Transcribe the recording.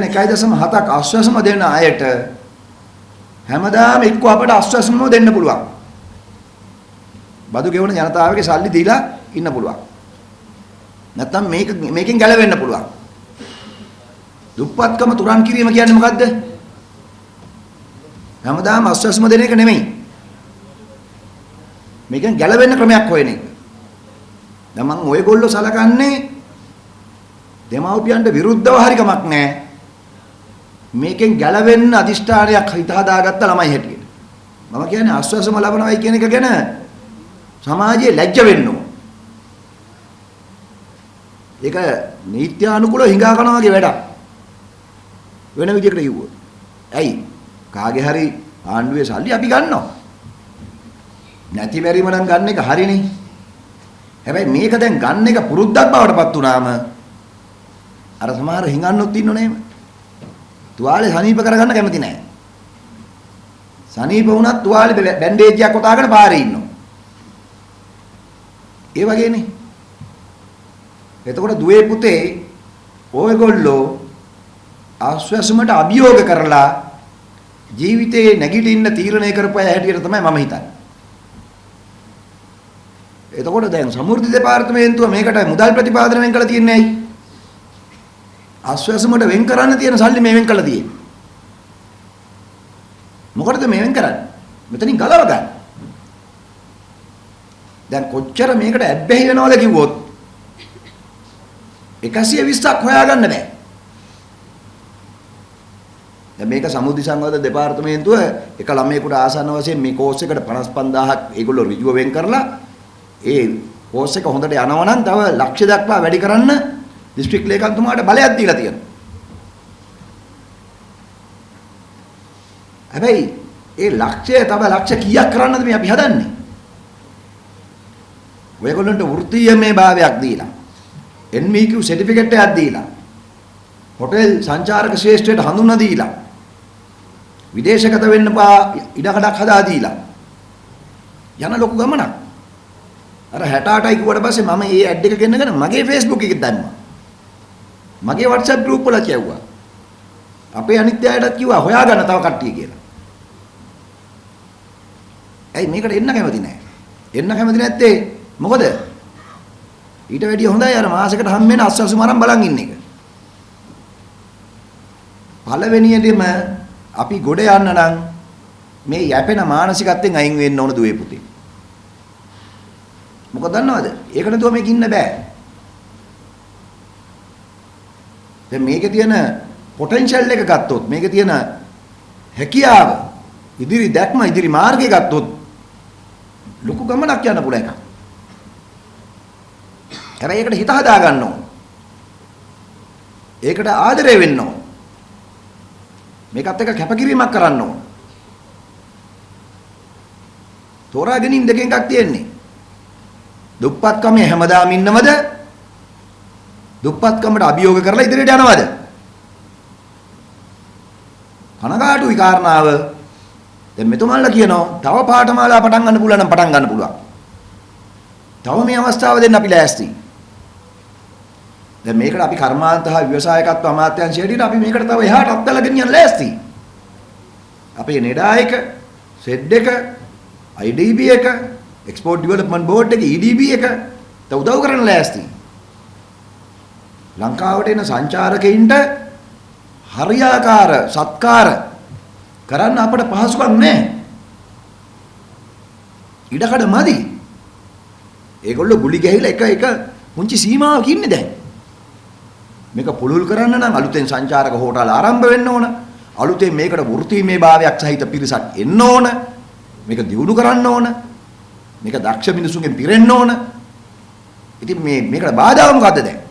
කියන්නේ 1.7ක් ආශ්වාසම දෙන අයට හැමදාම එක්ක අපට ආශ්වාසම දෙන්න පුළුවන්. බදු ගෙවන ජනතාවගේ සල්ලි දීලා ඉන්න පුළුවන්. නැත්තම් මේකෙන් ගැලවෙන්න පුළුවන්. දුප්පත්කම තුරන් කිරීම කියන්නේ මොකද්ද? හැමදාම ආශ්වාසම දෙන එක නෙමෙයි. මේකෙන් ගැලවෙන්න ක්‍රමයක් හොයන එක. දැන් මම ඔයගොල්ලෝ සලකන්නේ දෙමව්පියන්ට විරුද්ධව හරි කමක් නැහැ. මේකෙන් ගැලවෙන්න අදිෂ්ඨානයක් හිත හදාගත්ත ළමයි හැටියට. මම කියන්නේ ආශ්වාසම ලබනවයි කියන එක ගැන සමාජයේ ලැජ්ජ වෙන්න ඕන. ඒක නීත්‍යානුකූලව හිඟා කරනවා වගේ වැඩක්. වෙන විදිහකට කිව්වොත්. ඇයි? කාගේ හරි ආණ්ඩුවේ සල්ලි අපි ගන්නවා. නැති බැරිම නම් ගන්න එක හරිනේ. හැබැයි මේක දැන් ගන්න එක පුරුද්දක් බවට පත් වුණාම අර සමහර හිඟන්නොත් ඉන්නෝනේම. තුවාලේ සනීප කරගන්න කැමති නැහැ. සනීප වුණත් තුවාලේ බැන්ඩේජ්යක් කොටාගෙන පාරේ ඉන්නවා. ඒ වගේනේ. එතකොට දුවේ පුතේ ඔයගොල්ලෝ ආශ්වාසමට අභියෝග කරලා ජීවිතේ නැගිටින්න තීරණය කරපය හැටියට තමයි මම හිතන්නේ. එතකොට දැන් සමෘද්ධි දෙපාර්තමේන්තුව මේකට මුදල් ප්‍රතිපාදනය වෙන් කළා තියන්නේ ඇයි? ආශ්වාසමට වෙන් කරන්න තියෙන සල්ලි මේ වෙන් කළා තියෙන්නේ. මොකටද මේ වෙන් කරන්නේ? මෙතනින් ගලව ගන්න. දැන් කොච්චර මේකට ඇබ්බැහි වෙනවද කිව්වොත් 120ක් හොයාගන්න බෑ. දැන් මේක සමුද්‍රි සංවර්ධන දෙපාර්තමේන්තුව එක ළමයෙකුට ආසන්න වශයෙන් මේ කෝස් එකට 55000ක් ඒගොල්ලෝ ඍජුව වෙන් කරලා ඒ කෝස් එක හොඳට යනවා නම් තව ලක්ෂ දක්වා වැඩි කරන්න දිස්ත්‍රික් ලේකම්තුමාට බලයක් දීලා තියෙනවා. හැබැයි ඒ ලක්ෂය තව ලක්ෂ කීයක් කරන්නද මේ අපි හදන්නේ? ඔයගොල්ලන්ට වෘත්තීයමය භාවයක් දීලා NVQ සර්ටිෆිකේට් එකක් දීලා හොටෙල් සංචාරක ශ්‍රේෂ්ඨයට හඳුන්වා දීලා විදේශගත වෙන්න ඉඩකඩක් හදා දීලා යන ලොකු ගමනක්. අර 68යි කිව්වට පස්සේ මම මේ ඇඩ් එක ගෙන්නගෙන මගේ Facebook එකේ දැම්මා. මගේ WhatsApp group වල කියවුවා. අපේ අනිත් අයටත් කිව්වා හොයාගන්න තව කට්ටිය කියලා. ඇයි මේකට එන්න කැමති නැහැ? එන්න කැමති නැත්තේ මොකද? ඊට වැඩිය හොඳයි අර මාසෙකට හම් වෙන අස්වැසුම අරන් බලන් ඉන්න එක. පළවෙනියෙදිම අපි ගොඩ යන්න නම් මේ යැපෙන මානසිකත්වයෙන් අයින් වෙන්න ඕන දුවේ පුතේ. මොකද දන්නවද? ඒක නේද මේක ඉන්න බෑ. දැන් මේකේ තියෙන පොටෙන්ෂල් එක ගත්තොත් මේකේ තියෙන හැකියාව ඉදිරි දැක්ම ඉදිරි මාර්ගය ගත්තොත් ලොකු ගමනක් යන්න පුළුවන් එකක්. හැබැයි ඒකට හිත හදා ගන්න ඕන. ඒකට ආදරය වෙන්න ඕන. මේකත් එක්ක කැපකිරීමක් කරන්න ඕන. තෝරා ගැනීම දෙකෙන් එකක් තියෙන්නේ. දුප්පත්කමේ හැමදාම ඉන්නවද? දුප්පත්කමට අභියෝග කරලා ඉදිරියට යනවද? කනගාටුයි කාරණාව. දැන් මෙතුමන්ලා කියනවා තව පාඨමාලා පටන් ගන්න පුළුවන් නම් පටන් ගන්න පුළුවන්. තව මේ අවස්ථාව දෙන්න අපි ලෑස්තියි. දැන් මේකට අපි කර්මාන්ත හා ව්‍යවසායකත්ව අමාත්‍යාංශය හැටියට අපි මේකට තව එහාට අත්දැලා ගෙනියන්න ලෑස්තියි. අපේ නෙඩා එක, සෙඩ් එක, IDB එක, එක්ස්පෝර්ට් ඩෙවලොප්මන්ට් බෝඩ් එක, EDB එක උදව් කරන්න ලෑස්තියි. ලංකාවට එන සංචාරකයින්ට හරියාකාර සත්කාර කරන්න අපට පහසුකම් නැහැ. ඉඩකඩ මදි. ඒගොල්ලෝ ගුලි ගැහිලා එක පුංචි සීමාවක ඉන්නේ දැන්. මේක පුළුල් කරන්න නම් අලුතෙන් සංචාරක හෝටල් ආරම්භ වෙන්න ඕන. අලුතෙන් මේකට වෘත්තීමේ භාවයක් සහිත පිරිසක් එන්න ඕන. මේක දියුණු කරන්න ඕන. මේක දක්ෂ මිනිසුන්ගෙන් පිරෙන්න ඕන. ඉතින් මේකට බාධා මොකද්ද දැන්?